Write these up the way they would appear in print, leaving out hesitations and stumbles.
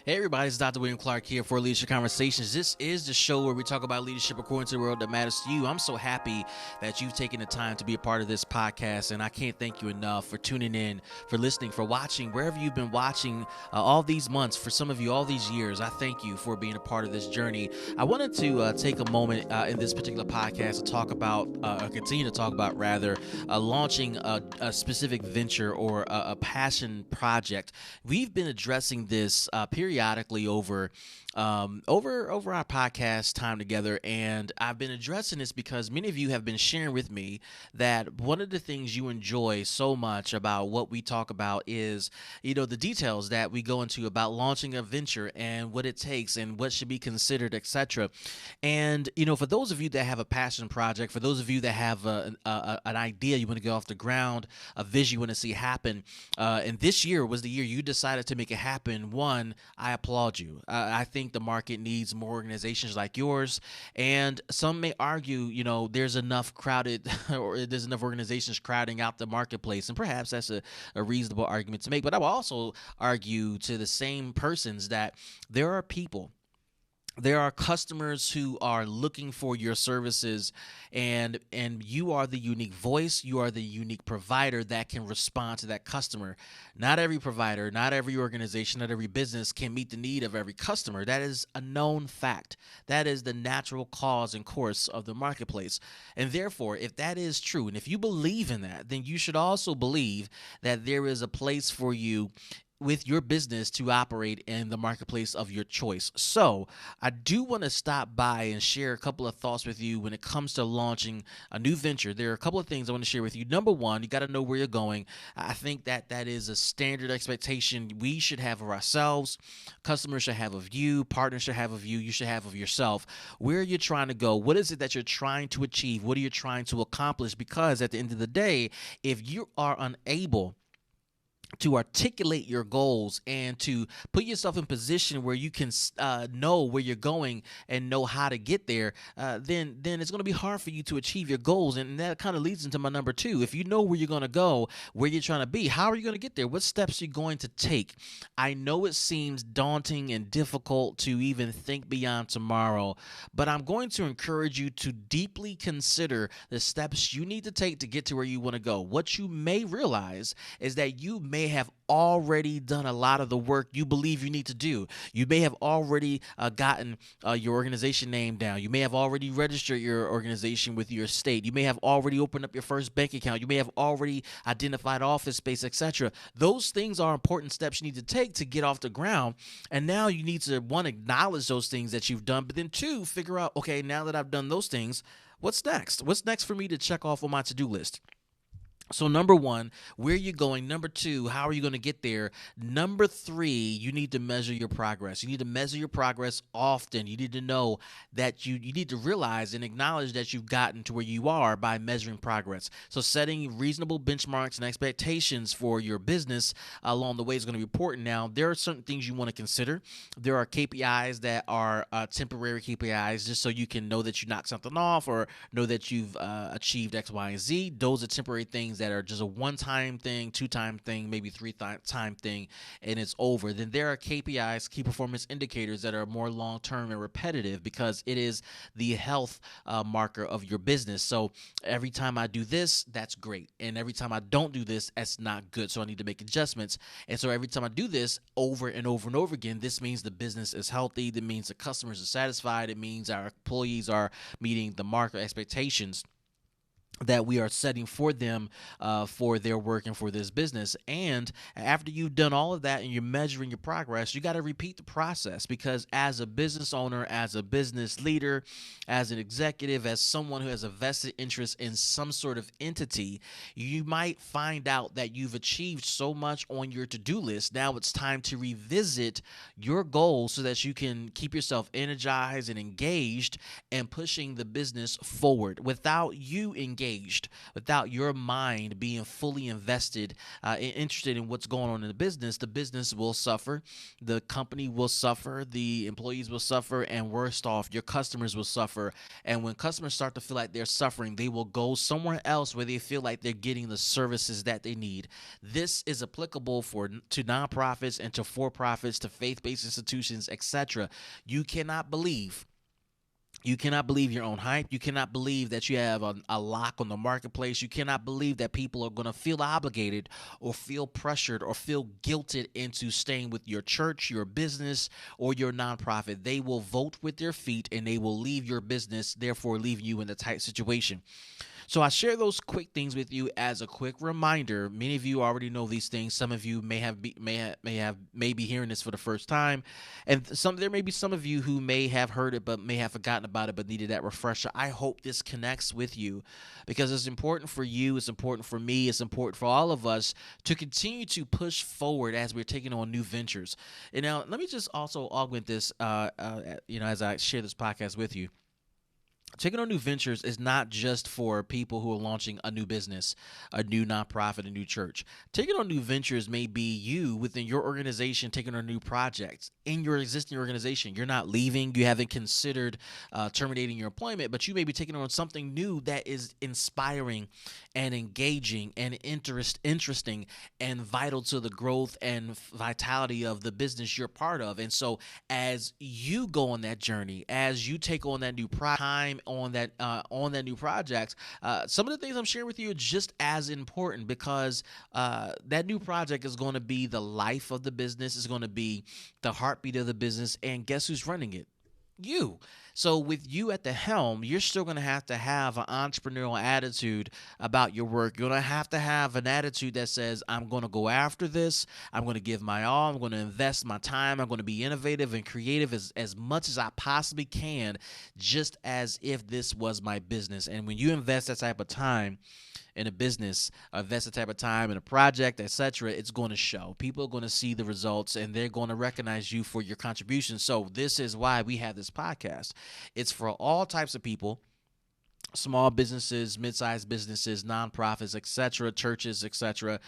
Hey everybody, it's Dr. William Clark here for Leadership Conversations. This is the show where we talk about leadership according to the world that matters to you. I'm so happy that you've taken the time to be a part of this podcast, and I can't thank you enough for tuning in, for listening, for watching, wherever you've been watching all these months, for some of you all these years. I thank you for being a part of this journey. I wanted to take a moment in this particular podcast to talk about, continue to talk about rather, launching a specific venture or a passion project. We've been addressing this periodically over our podcast time together, and I've been addressing this because many of you have been sharing with me that one of the things you enjoy so much about what we talk about is, the details that we go into about launching a venture and what it takes and what should be considered, etc. And for those of you that have a passion project, for those of you that have an idea you want to get off the ground, a vision you want to see happen, and this year was the year you decided to make it happen. One, I applaud you. I think the market needs more organizations like yours, and some may argue, there's enough crowded or there's enough organizations crowding out the marketplace, and perhaps that's a reasonable argument to make. But I will also argue to the same persons that there are customers who are looking for your services, and you are the unique voice, you are the unique provider that can respond to that customer. Not every provider, not every organization, not every business can meet the need of every customer. That is a known fact. That is the natural cause and course of the marketplace. And therefore, if that is true, and if you believe in that, then you should also believe that there is a place for you with your business to operate in the marketplace of your choice. So I do want to stop by and share a couple of thoughts with you when it comes to launching a new venture. There are a couple of things I want to share with you. Number one, you got to know where you're going. I think that is a standard expectation we should have of ourselves. Customers should have of you. Partners should have of you. You should have of yourself. Where are you trying to go? What is it that you're trying to achieve? What are you trying to accomplish? Because at the end of the day, if you are unable to articulate your goals and to put yourself in position where you can know where you're going and know how to get there, then it's going to be hard for you to achieve your goals. And that kind of leads into my number two. If you know where you're going to go, where you're trying to be, how are you going to get there? What steps are you going to take? I know it seems daunting and difficult to even think beyond tomorrow, but I'm going to encourage you to deeply consider the steps you need to take to get to where you want to go. What you may realize is that you may have already done a lot of the work you believe you need to do. You may have already gotten your organization name down. You may have already registered your organization with your state. You may have already opened up your first bank account. You may have already identified office space, etc. Those things are important steps you need to take to get off the ground. And now you need to, one, acknowledge those things that you've done, but then two, figure out, okay, now that I've done those things, what's next? What's next for me to check off on my to-do list? So number one, where are you going? Number two, how are you going to get there? Number three, you need to measure your progress. You need to measure your progress often. You need to know that you need to realize and acknowledge that you've gotten to where you are by measuring progress. So setting reasonable benchmarks and expectations for your business along the way is going to be important. Now, there are certain things you want to consider. There are KPIs that are temporary KPIs, just so you can know that you knocked something off or know that you've achieved X, Y, and Z. Those are temporary things that are just a one-time thing, two-time thing, maybe three-time thing, and it's over. Then there are KPIs, key performance indicators, that are more long-term and repetitive because it is the health marker of your business. So every time I do this, that's great. And every time I don't do this, that's not good. So I need to make adjustments. And so every time I do this over and over and over again, this means the business is healthy. That means the customers are satisfied. It means our employees are meeting the market expectations that we are setting for them for their work and for this business. And after you've done all of that and you're measuring your progress, you got to repeat the process, because as a business owner, as a business leader, as an executive, as someone who has a vested interest in some sort of entity, you might find out that you've achieved so much on your to-do list. Now it's time to revisit your goals so that you can keep yourself energized and engaged and pushing the business forward. Without you engaged engaged, without your mind being fully invested, interested in what's going on in the business will suffer, the company will suffer, the employees will suffer, and worst off, your customers will suffer. And when customers start to feel like they're suffering, they will go somewhere else where they feel like they're getting the services that they need. This is applicable to nonprofits and to for-profits, to faith-based institutions, etc. You cannot believe your own hype. You cannot believe that you have a lock on the marketplace. You cannot believe that people are going to feel obligated or feel pressured or feel guilted into staying with your church, your business, or your nonprofit. They will vote with their feet and they will leave your business, therefore leaving you in a tight situation. So I share those quick things with you as a quick reminder. Many of you already know these things. Some of you may be hearing this for the first time, and there may be some of you who may have heard it but may have forgotten about it but needed that refresher. I hope this connects with you because it's important for you. It's important for me. It's important for all of us to continue to push forward as we're taking on new ventures. And now, let me just also augment this. As I share this podcast with you. Taking on new ventures is not just for people who are launching a new business, a new nonprofit, a new church. Taking on new ventures may be you within your organization taking on new projects in your existing organization. You're not leaving. You haven't considered terminating your employment, but you may be taking on something new that is inspiring and engaging and interesting and vital to the growth and vitality of the business you're part of. And so as you go on that journey, as you take on that new time on that new project, some of the things I'm sharing with you are just as important because that new project is going to be the life of the business, is going to be the heartbeat of the business, and guess who's running it? You. So with you at the helm, you're still going to have an entrepreneurial attitude about your work. You're going to have an attitude that says, I'm going to go after this. I'm going to give my all. I'm going to invest my time. I'm going to be innovative and creative as much as I possibly can, just as if this was my business. And when you invest that type of time in a business, invest the type of time in a project, etc., it's going to show. People are going to see the results and they're going to recognize you for your contribution. So this is why we have this podcast. It's for all types of people. Small businesses, mid-sized businesses, nonprofits, etc., churches, etc.,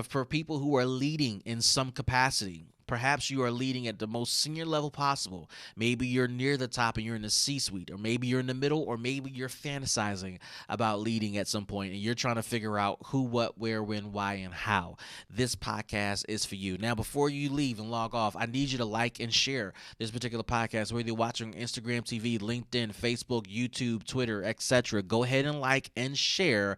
for people who are leading in some capacity. Perhaps you are leading at the most senior level possible. Maybe you're near the top and you're in the C-suite, or maybe you're in the middle, or maybe you're fantasizing about leading at some point and you're trying to figure out who, what, where, when, why, and how. This podcast is for you. Now, before you leave and log off, I need you to like and share this particular podcast, whether you're watching Instagram TV, LinkedIn, Facebook, YouTube, Twitter, etc. Go ahead and like and share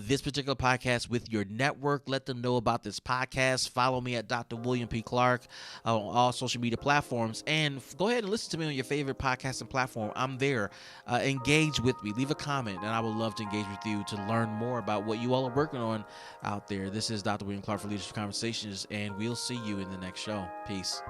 this particular podcast with your network. Let them know about this podcast. Follow me at Dr. William P. Clark on all social media platforms, and go ahead and listen to me on your favorite podcasting platform. I'm there. Engage with me. Leave a comment, and I would love to engage with you to learn more about what you all are working on out there. This is Dr. William Clark for Leadership Conversations, and we'll see you in the next show. Peace.